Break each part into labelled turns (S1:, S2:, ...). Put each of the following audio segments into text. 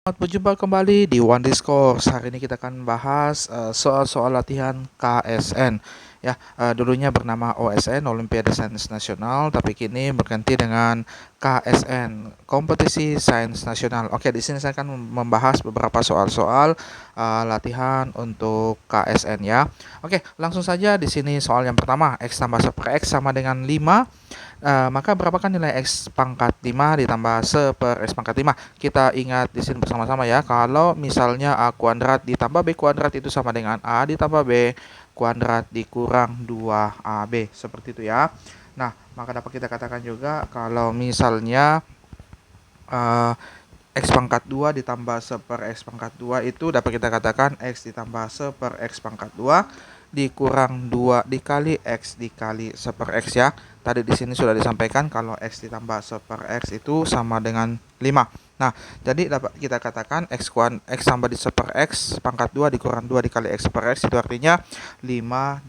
S1: Selamat berjumpa kembali di One Discourse. Hari ini kita akan bahas soal-soal latihan KSN. Ya, dulunya bernama OSN, Olimpiade Sains Nasional, tapi kini berganti dengan KSN, Kompetisi Sains Nasional. Oke, di sini saya akan membahas beberapa soal-soal latihan untuk KSN ya. Oke, langsung saja di sini soal yang pertama, X tambah 1 per X sama dengan 5. Maka berapakah nilai X pangkat 5 ditambah 1 per X pangkat 5? Kita ingat di sini bersama-sama ya. Kalau misalnya A kuadrat ditambah B kuadrat itu sama dengan A ditambah B kuadrat dikurang 2AB. Seperti itu ya. Nah, maka dapat kita katakan juga kalau misalnya uh, X pangkat 2 ditambah 1 per X pangkat 2 itu dapat kita katakan X ditambah 1 per X pangkat 2 dikurang 2 dikali X dikali 1 per X ya. Tadi di sini sudah disampaikan kalau X ditambah 1 per X itu sama dengan 5. Nah, jadi dapat kita katakan X tambah di 1 per X pangkat 2 dikurang 2 dikali X per X itu artinya 5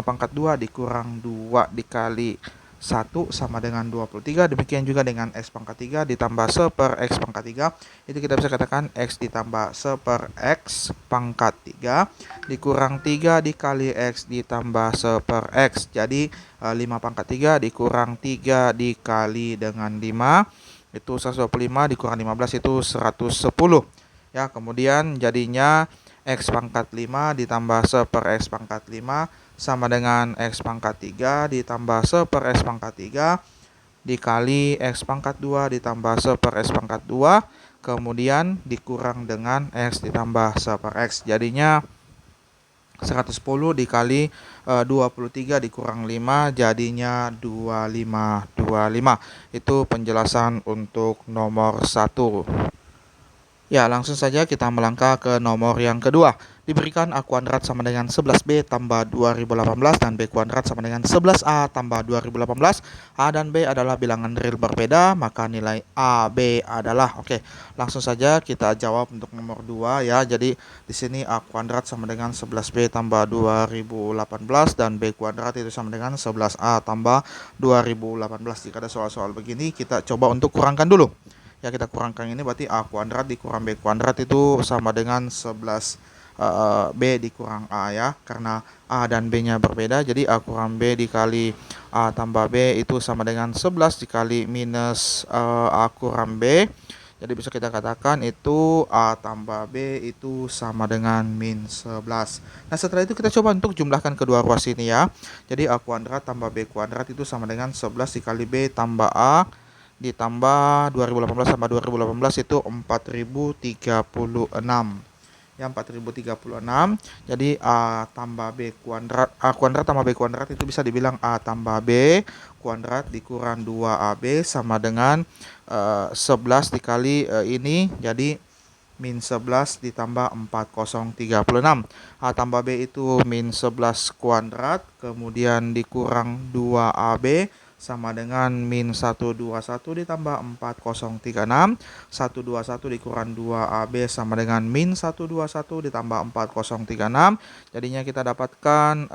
S1: pangkat 2 dikurang 2 dikali 1 sama dengan 23. Demikian juga dengan X pangkat 3 ditambah 1 per X pangkat 3. Itu kita bisa katakan X ditambah 1 per X pangkat 3 dikurang 3 dikali X ditambah 1 per X. Jadi 5 pangkat 3 dikurang 3 dikali dengan 5. Itu 125 dikurang 15 itu 110. Ya, kemudian jadinya X pangkat 5 ditambah 1 per X pangkat 5 sama dengan X pangkat 3 ditambah 1 per X pangkat 3 dikali X pangkat 2 ditambah 1 per X pangkat 2 kemudian dikurang dengan X ditambah 1 per X. Jadinya 110 dikali 23 dikurang 5 jadinya 25. Itu penjelasan untuk nomor 1. Ya, langsung saja kita melangkah ke nomor yang kedua. Diberikan A kuadrat sama dengan 11B tambah 2018 dan B kuadrat sama dengan 11A tambah 2018. A dan B adalah bilangan real berbeda, maka nilai AB adalah, oke, langsung saja kita jawab untuk nomor 2 ya. Jadi di sini A kuadrat sama dengan 11B tambah 2018 dan B kuadrat itu sama dengan 11A tambah 2018. Jika ada soal-soal begini, kita coba untuk kurangkan dulu. Ya, kita kurangkan ini berarti A kuadrat dikurang B kuadrat itu sama dengan 11 B dikurang A ya, karena A dan B nya berbeda, jadi A kurang B dikali A tambah B itu sama dengan 11 dikali minus A kurang B. Jadi bisa kita katakan itu A tambah B itu sama dengan min 11. Nah, setelah itu kita coba untuk jumlahkan kedua ruas ini ya. Jadi A kuadrat tambah B kuadrat itu sama dengan 11 dikali B tambah A ditambah 2018 tambah 2018 itu 4036. Ya, 4036. Jadi A tambah B kuadrat, A kuadrat tambah B kuadrat itu bisa dibilang A tambah B kuadrat dikurang 2AB sama dengan 11 dikali ini jadi min 11 ditambah 4036. A tambah B itu min 11 kuadrat kemudian dikurang 2AB sama dengan min 121 ditambah 4036. 121 dikurang 2AB sama dengan min 121 ditambah 4036. Jadinya kita dapatkan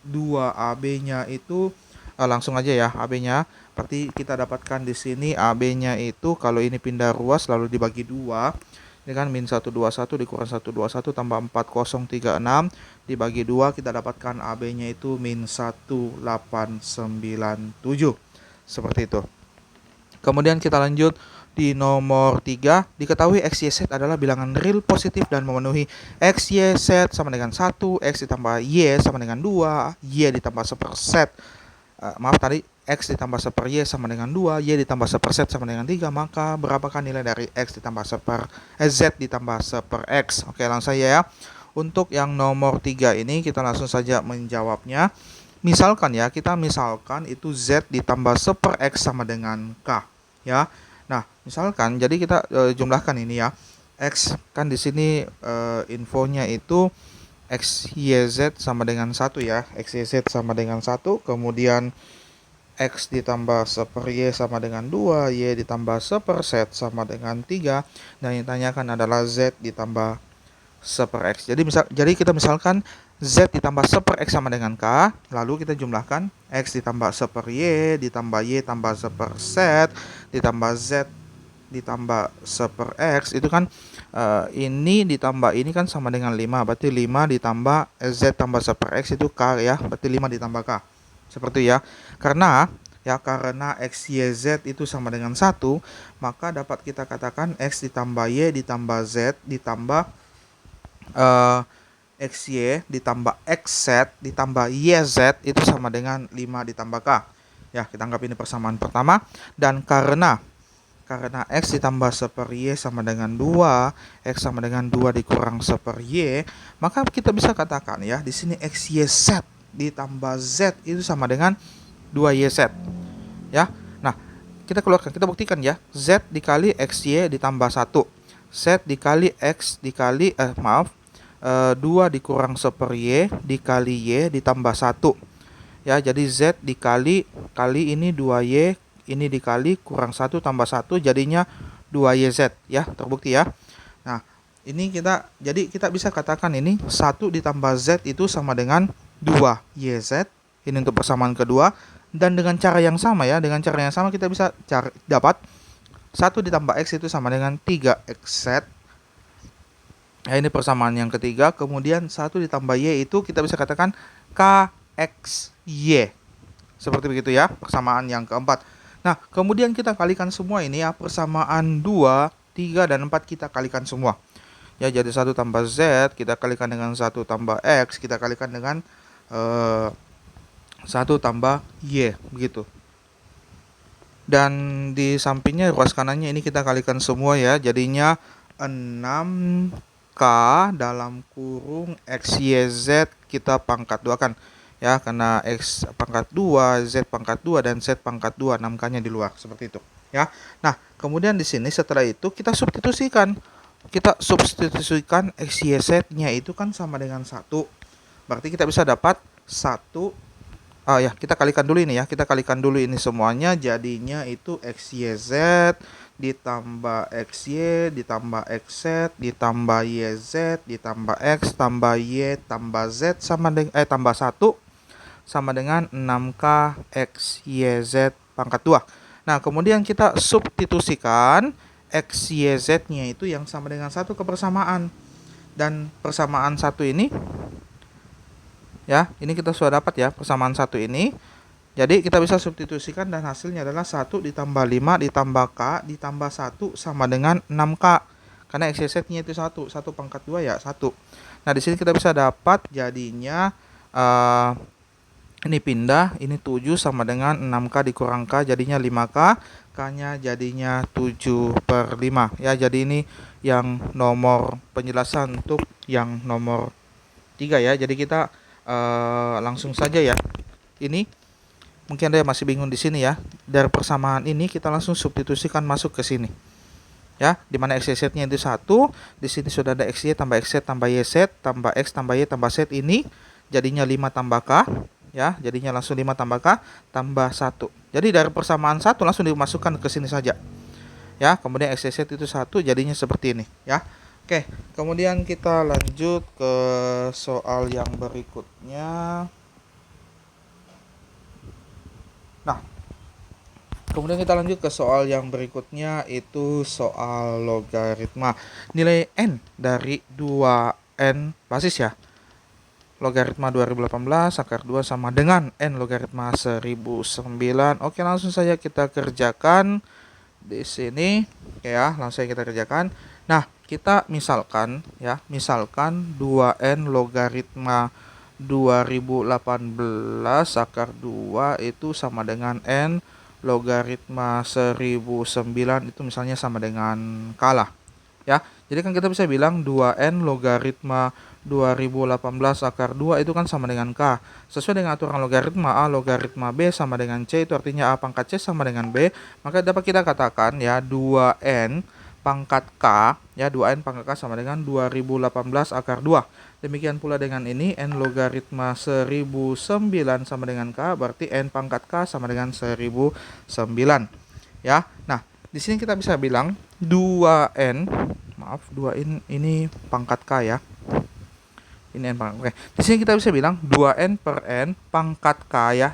S1: 2AB-nya itu langsung aja ya AB-nya. Berarti kita dapatkan di sini AB-nya itu kalau ini pindah ruas lalu dibagi 2. Ini kan min 121 dikurang 121 tambah 4036 dibagi 2 kita dapatkan AB-nya itu min 1897. Seperti itu. Kemudian kita lanjut di nomor 3, diketahui X, Y, Z adalah bilangan real positif dan memenuhi X, Y, Z sama dengan 1, X ditambah Y sama dengan 2, Y ditambah 1 per Z. Maaf tadi, X ditambah 1 per Y sama dengan 2, Y ditambah 1 per Z sama dengan 3, maka berapakah nilai dari X ditambah 1 per Z ditambah 1 per X? Oke, langsung saja ya. Untuk yang nomor 3 ini kita langsung saja menjawabnya. Misalkan ya, kita misalkan itu Z ditambah 1 per X sama dengan K ya. Nah, misalkan jadi kita jumlahkan ini ya. X kan di sini infonya itu X, Y, Z sama dengan 1 ya. X, Y, Z sama dengan 1, kemudian X ditambah 1 per Y sama dengan 2, Y ditambah 1 per Z sama dengan 3, dan yang ditanyakan adalah Z ditambah 1 per X. Jadi kita misalkan Z ditambah 1 per X sama dengan K, lalu kita jumlahkan X ditambah 1 per Y ditambah Y tambah 1 per Z ditambah Z ditambah 1/X itu kan ini ditambah ini kan sama dengan 5. Berarti 5 ditambah Z tambah 1/X itu K ya. Berarti 5 ditambah K. Seperti ya. Karena X, Y, Z itu sama dengan 1, maka dapat kita katakan X ditambah Y ditambah Z ditambah XY ditambah XZ ditambah YZ itu sama dengan 5 ditambah K. Ya, kita anggap ini persamaan pertama. Dan karena X ditambah 1/Y sama dengan 2, X sama dengan 2 dikurang 1/Y, maka kita bisa katakan ya, di sini XYZ ditambah Z itu sama dengan 2YZ. Ya. Nah, kita keluarkan, kita buktikan ya. Z dikali XY ditambah 1. Z dikali X dikali 2 dikurang 1/Y dikali Y ditambah 1. Ya, jadi Z dikali ini 2Y, ini dikali kurang 1 tambah 1 jadinya 2YZ ya, terbukti ya. Nah, ini kita bisa katakan ini 1 ditambah Z itu sama dengan 2YZ. Ini untuk persamaan kedua, dan dengan cara yang sama ya, kita bisa dapat 1 ditambah X itu sama dengan 3XZ. Ya, ini persamaan yang ketiga. Kemudian 1 ditambah Y itu kita bisa katakan KXY. Seperti begitu ya, persamaan yang keempat. Nah, kemudian kita kalikan semua ini ya, persamaan 2, 3, dan 4 kita kalikan semua. Ya, jadi 1 tambah Z, kita kalikan dengan 1 tambah X, kita kalikan dengan 1 tambah Y, begitu. Dan di sampingnya, ruas kanannya ini kita kalikan semua ya, jadinya 6K dalam kurung XYZ kita pangkat 2 kan. Ya, karena X pangkat 2, Z pangkat 2, dan Z pangkat 2, 6K-nya di luar, seperti itu. Ya. Nah, kemudian di sini setelah itu kita substitusikan. XYZ-nya itu kan sama dengan 1. Berarti kita bisa dapat 1. Kita kalikan dulu ini ya. Kita kalikan dulu ini semuanya, jadinya itu XYZ ditambah XY ditambah XZ ditambah YZ ditambah X tambah Y tambah Z tambah 1 sama dengan 6K XYZ pangkat 2. Nah, kemudian kita substitusikan XYZ-nya itu yang sama dengan 1 ke persamaan. Dan persamaan 1 ini, ya, ini kita sudah dapat ya, persamaan 1 ini. Jadi kita bisa substitusikan dan hasilnya adalah 1 ditambah 5 ditambah K ditambah 1 sama dengan 6K. Karena XYZ-nya itu 1 pangkat 2 ya 1. Nah, di sini kita bisa dapat jadinya ini pindah, ini 7 sama dengan 6K dikurang K jadinya 5K, K-nya jadinya 7/5. Ya, jadi ini yang nomor penjelasan untuk yang nomor 3 ya. Jadi kita langsung saja ya. Ini mungkin ada yang masih bingung di sini ya. Dari persamaan ini kita langsung substitusikan masuk ke sini. Ya, di mana XYZ-nya itu 1, di sini sudah ada XY tambah XZ tambah YZ tambah X tambah Y tambah Z ini jadinya 5 tambah K. Ya, jadinya langsung 5 tambah K tambah 1. Jadi dari persamaan 1 langsung dimasukkan ke sini saja. Ya, kemudian XYZ itu 1 jadinya seperti ini ya. Oke, kemudian kita lanjut ke soal yang berikutnya. Nah, kemudian kita lanjut ke soal yang berikutnya, itu soal logaritma. Nilai N dari 2N basis ya. Logaritma 2018 akar 2 sama dengan N logaritma 1009. Oke, langsung saja kita kerjakan di sini. Oke ya, langsung saja kita kerjakan. Nah, kita misalkan 2N logaritma 2018 akar 2 itu sama dengan N logaritma 1009 itu misalnya sama dengan K lah. Ya, jadi kan kita bisa bilang 2N logaritma 2018 akar 2 itu kan sama dengan K. Sesuai dengan aturan logaritma A logaritma B sama dengan C, itu artinya A pangkat C sama dengan B. Maka dapat kita katakan ya 2N pangkat K, ya 2N pangkat K sama dengan 2018 akar 2. Demikian pula dengan ini, N logaritma 1009 sama dengan K, berarti N pangkat K sama dengan 1009. Ya, nah di sini kita bisa bilang 2N ini pangkat K ya. Ini N pangkat K. Di sini kita bisa bilang 2N per N pangkat K ya.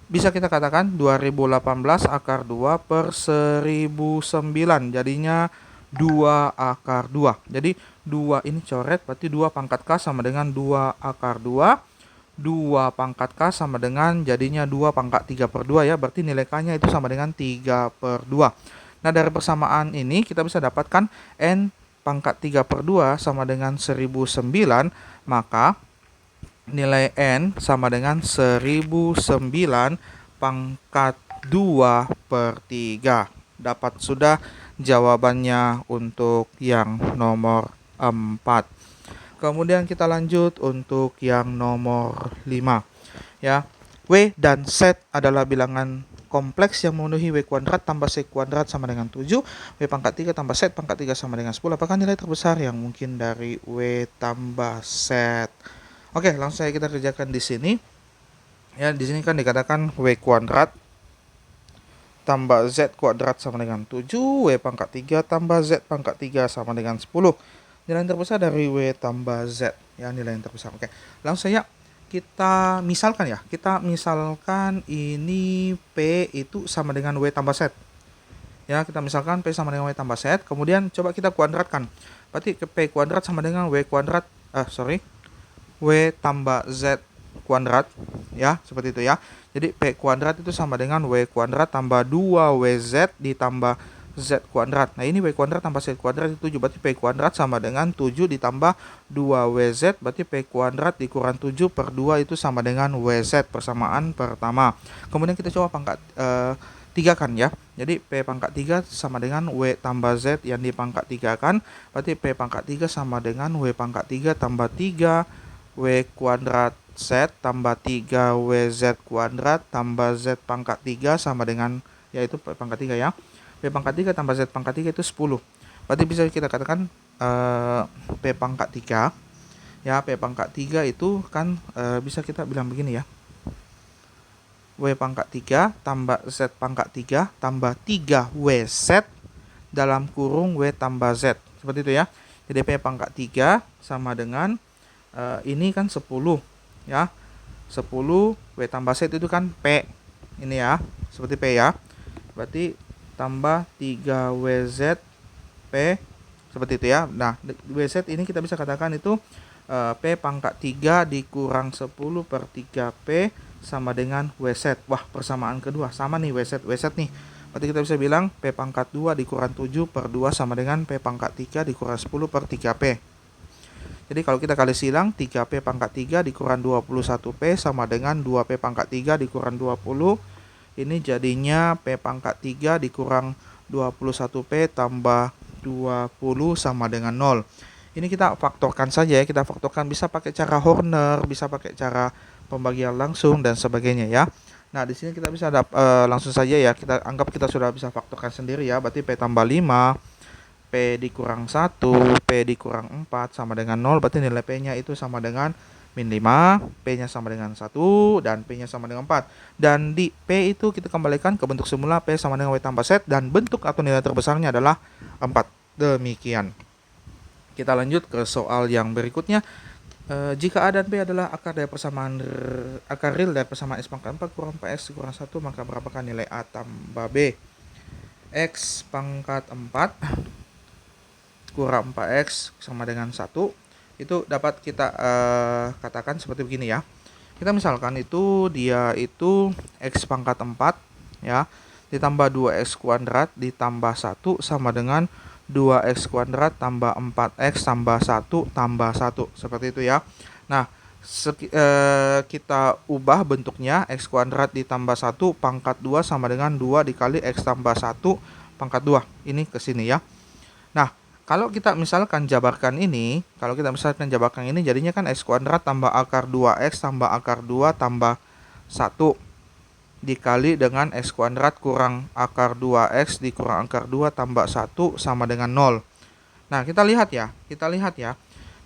S1: bisa kita katakan 2018 akar 2 per 1009. Jadinya 2 akar 2. Jadi 2 ini coret, berarti 2 pangkat K sama dengan 2 akar 2. 2 pangkat K sama dengan jadinya 2 pangkat 3 per 2 ya. Berarti nilai K-nya itu sama dengan 3 per 2. Nah, dari persamaan ini kita bisa dapatkan N pangkat 3 per 2 sama dengan 1009. Maka nilai N sama dengan 1009 pangkat 2 per 3. Dapat sudah jawabannya untuk yang nomor 4. Kemudian kita lanjut untuk yang nomor 5. Ya, W dan Z adalah bilangan kompleks yang memenuhi W kuadrat tambah Z kuadrat sama dengan 7. W pangkat 3 tambah Z pangkat 3 sama dengan 10. Apakah nilai terbesar yang mungkin dari W tambah Z? Oke, langsung saja kita kerjakan di sini. Ya, di sini kan dikatakan W kuadrat tambah Z kuadrat sama dengan 7, W pangkat 3 tambah Z pangkat 3 sama dengan 10. Nilai yang terbesar dari W tambah Z. Ya, nilai yang terbesar. Oke, langsung saja kita misalkan ya. Kita misalkan ini P itu sama dengan W tambah Z. Ya, kita misalkan P sama dengan W tambah Z. Kemudian coba kita kuadratkan. Berarti P kuadrat sama dengan W kuadrat. W tambah Z kuadrat, ya, seperti itu ya. Jadi P kuadrat itu sama dengan W kuadrat tambah 2WZ ditambah Z kuadrat. Nah, ini W kuadrat tambah Z kuadrat itu 7, berarti P kuadrat sama dengan 7 ditambah 2WZ, berarti P kuadrat dikurang 7 per 2 itu sama dengan WZ, persamaan pertama. Kemudian kita coba pangkat 3 kan ya. Jadi P pangkat 3 sama dengan W tambah Z yang dipangkat 3 kan. Berarti P pangkat 3 sama dengan W pangkat 3 tambah 3 W kuadrat Z tambah 3WZ kuadrat tambah Z pangkat 3 sama dengan, yaitu P pangkat 3 ya. P pangkat 3 tambah Z pangkat 3 itu 10. Berarti bisa kita katakan P pangkat 3. Ya, P pangkat 3 itu kan bisa kita bilang begini ya. W pangkat 3 tambah Z pangkat 3 tambah 3WZ dalam kurung W tambah Z. Seperti itu ya. Jadi P pangkat 3 sama dengan ini kan 10 ya. 10 W tambah Z itu kan P. Ini ya, seperti P ya. Berarti tambah 3WZ P, seperti itu ya. Nah, WZ ini kita bisa katakan itu P pangkat 3 dikurang 10 per 3P sama dengan WZ. Wah, persamaan kedua sama nih WZ nih. Berarti kita bisa bilang P pangkat 2 dikurang 7 per 2 sama dengan P pangkat 3 dikurang 10 per 3P. Jadi kalau kita kali silang 3P pangkat 3 dikurang 21P sama dengan 2P pangkat 3 dikurang 20. Ini jadinya P pangkat 3 dikurang 21P tambah 20 sama dengan 0. Ini kita faktorkan saja ya. Kita faktorkan bisa pakai cara Horner, bisa pakai cara pembagian langsung dan sebagainya ya. Nah, di sini kita bisa langsung saja ya. Kita anggap kita sudah bisa faktorkan sendiri ya. Berarti P tambah 5 P dikurang 1, P dikurang 4 sama dengan 0, berarti nilai P-nya itu sama dengan min 5, P-nya sama dengan 1, dan P-nya sama dengan 4. Dan di P itu kita kembalikan ke bentuk semula, P sama dengan W tambah Z, dan bentuk atau nilai terbesarnya adalah 4. Demikian. Kita lanjut ke soal yang berikutnya. Jika A dan B adalah akar real dari persamaan X pangkat 4 kurang 4X kurang 1, maka berapakah nilai A tambah B? X pangkat 4 kurang 4X sama dengan 1 itu dapat kita katakan seperti begini ya. Kita misalkan itu dia itu X pangkat 4 ya ditambah 2X kuadrat ditambah 1 sama dengan 2X kuadrat tambah 4X tambah 1 tambah 1, seperti itu ya. Nah, kita ubah bentuknya X kuadrat ditambah 1 pangkat 2 sama dengan 2 dikali X tambah 1 pangkat 2. Ini ke sini ya. Nah, kalau kita misalkan jabarkan ini, jadinya kan X kuadrat tambah akar 2X tambah akar 2 tambah 1 dikali dengan X kuadrat kurang akar 2X dikurang akar 2 tambah 1 sama dengan 0. Nah, kita lihat ya.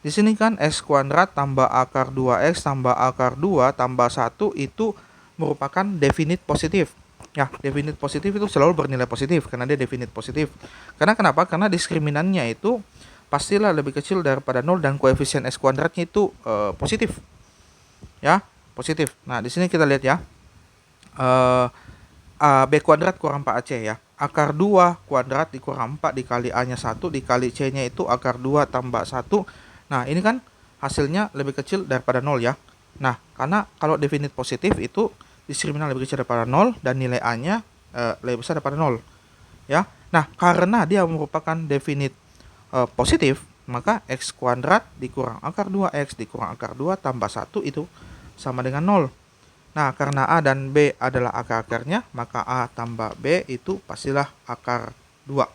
S1: Di sini kan X kuadrat tambah akar 2X tambah akar 2 tambah 1 itu merupakan definite positif. Ya, definite positif itu selalu bernilai positif karena dia definite positif. Karena kenapa? Karena diskriminannya itu pastilah lebih kecil daripada 0 dan koefisien X kuadratnya itu positif. Ya, positif. Nah, di sini kita lihat ya. eh, B kuadrat kurang 4AC ya. Akar 2 kuadrat dikurang 4 dikali A-nya 1 dikali C-nya itu akar 2 tambah 1. Nah, ini kan hasilnya lebih kecil daripada 0 ya. Nah, karena kalau definit positif itu diskriminant lebih kecil daripada 0 dan nilai A-nya lebih besar daripada 0 ya. Nah, karena dia merupakan definit positif, maka X kuadrat dikurang akar 2X dikurang akar 2 tambah 1 itu sama dengan 0. Nah, karena A dan B adalah akar-akarnya, maka A tambah B itu pastilah akar 2.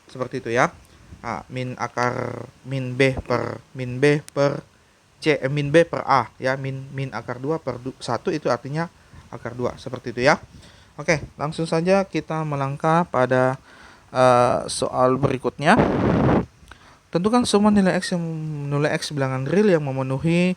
S1: Seperti itu ya. Nah, min B per C, min B per A ya, min akar 2 per 1 itu artinya akar 2. Seperti itu ya. Oke, langsung saja kita melangkah pada soal berikutnya. Tentukan semua nilai X bilangan real yang memenuhi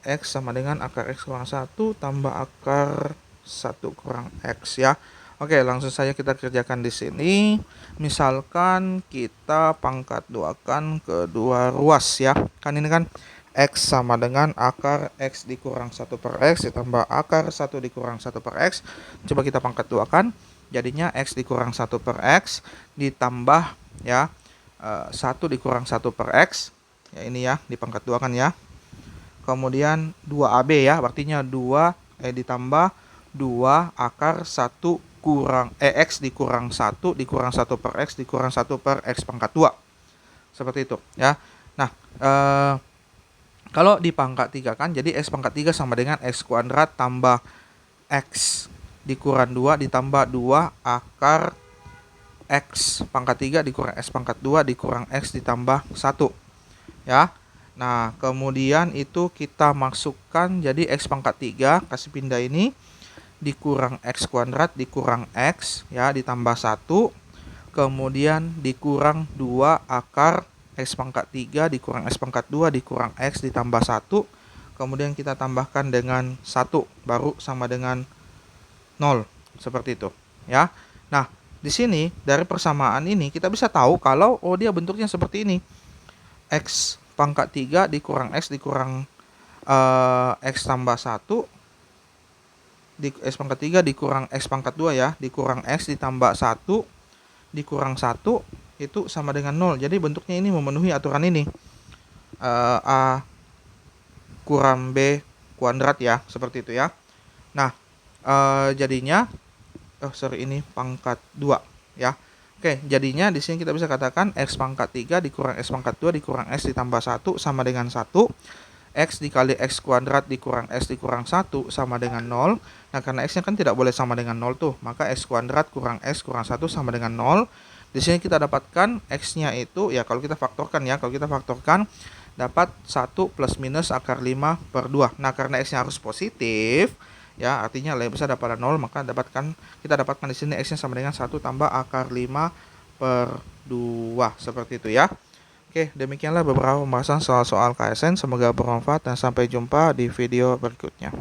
S1: X sama dengan akar X kurang 1 tambah akar 1 kurang X ya. Oke, langsung saja kita kerjakan di sini. Misalkan kita pangkat 2-kan kedua ruas ya. Kan ini kan X sama dengan akar X dikurang 1 per X ditambah akar 1 dikurang 1 per X. Coba kita pangkat 2-kan. Jadinya X dikurang 1 per X ditambah ya 1 dikurang 1 per X. Ya ini ya, dipangkat 2 kan ya. Kemudian 2AB ya, artinya 2 ditambah 2 akar 1 kurang X dikurang 1 dikurang 1 per X dikurang 1 per X pangkat 2. Seperti itu ya. Nah, kalau dipangkat 3 kan, jadi X pangkat 3 sama dengan X kuadrat tambah X dikurang 2 ditambah 2 akar X pangkat 3 dikurang X pangkat 2 dikurang X ditambah 1 ya. Nah, kemudian itu kita masukkan jadi X pangkat 3, kasih pindah ini, dikurang X kuadrat dikurang X ya, ditambah 1, kemudian dikurang 2 akar X pangkat 3 dikurang X pangkat 2 dikurang X ditambah 1, kemudian kita tambahkan dengan 1, baru sama dengan 0, seperti itu ya. Nah, di sini dari persamaan ini kita bisa tahu kalau dia bentuknya seperti ini. X pangkat 3 dikurang X dikurang X tambah 1 X pangkat 3 dikurang X pangkat 2 ya, dikurang X ditambah 1 dikurang 1 itu sama dengan 0. Jadi bentuknya ini memenuhi aturan ini. A kurang B kuadrat ya, seperti itu ya. Nah, jadinya ini pangkat 2 ya. Oke, jadinya di sini kita bisa katakan X pangkat 3 dikurang X pangkat 2 dikurang X ditambah 1 sama dengan 1. X dikali X kuadrat dikurang X dikurang 1 sama dengan 0. Nah, karena X-nya kan tidak boleh sama dengan 0 tuh, maka X kuadrat kurang X kurang 1 sama dengan 0. Di sini kita dapatkan X-nya itu, ya kalau kita faktorkan dapat 1 plus minus akar 5 per 2. Nah, karena X-nya harus positif, ya artinya lebih besar daripada 0, maka kita dapatkan di sini X-nya sama dengan 1 tambah akar 5 per 2, seperti itu ya. Oke, demikianlah beberapa pembahasan soal-soal KSN, semoga bermanfaat dan sampai jumpa di video berikutnya.